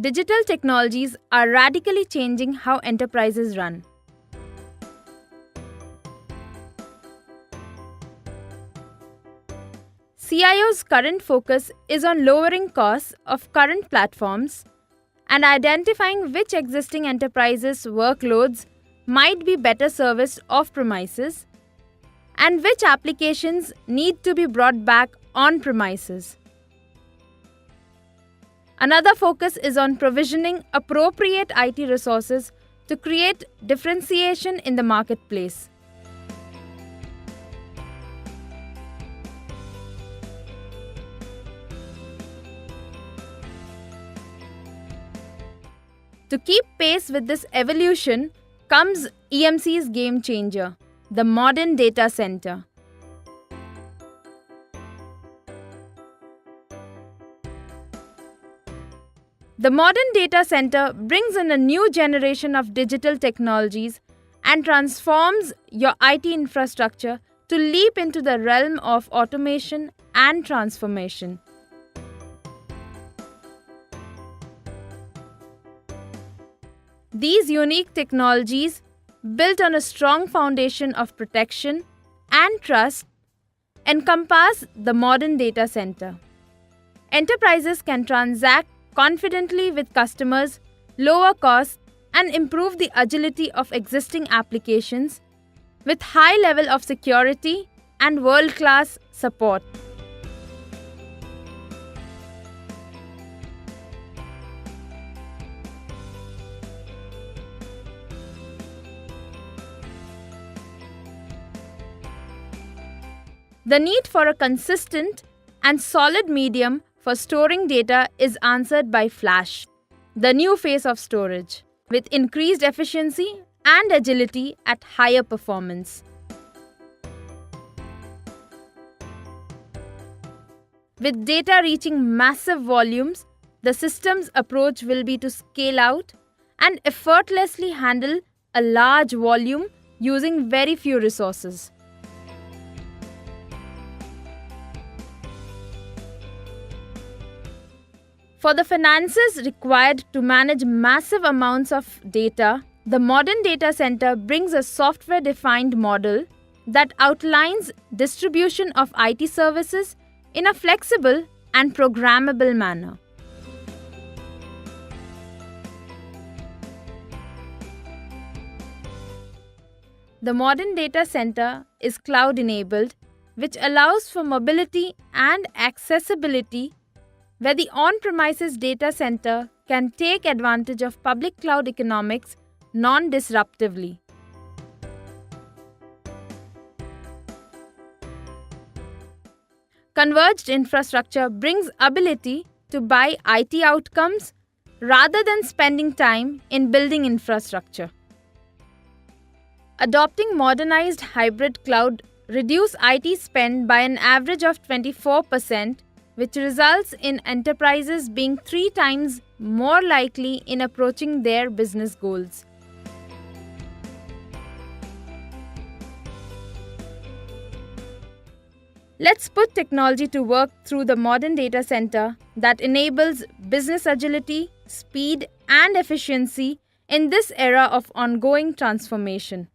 Digital technologies are radically changing how enterprises run. CIO's current focus is on lowering costs of current platforms and identifying which existing enterprises' workloads might be better serviced off-premises and which applications need to be brought back on-premises. Another focus is on provisioning appropriate IT resources to create differentiation in the marketplace. To keep pace with this evolution comes EMC's game changer, the modern data center. The modern data center brings in a new generation of digital technologies and transforms your IT infrastructure to leap into the realm of automation and transformation. These unique technologies, built on a strong foundation of protection and trust, encompass the modern data center. Enterprises can transact confidently with customers, lower costs, and improve the agility of existing applications with high level of security and world-class support. The need for a consistent and solid medium for storing data is answered by Flash, the new face of storage, with increased efficiency and agility at higher performance. With data reaching massive volumes, the system's approach will be to scale out and effortlessly handle a large volume using very few resources. For the finances required to manage massive amounts of data, the modern data center brings a software-defined model that outlines distribution of IT services in a flexible and programmable manner. The modern data center is cloud-enabled, which allows for mobility and accessibility, where the on-premises data center can take advantage of public cloud economics non-disruptively. Converged infrastructure brings ability to buy IT outcomes rather than spending time in building infrastructure. Adopting modernized hybrid cloud reduces IT spend by an average of 24%, which results in enterprises being 3 times more likely in approaching their business goals. Let's put technology to work through the modern data center that enables business agility, speed, and efficiency in this era of ongoing transformation.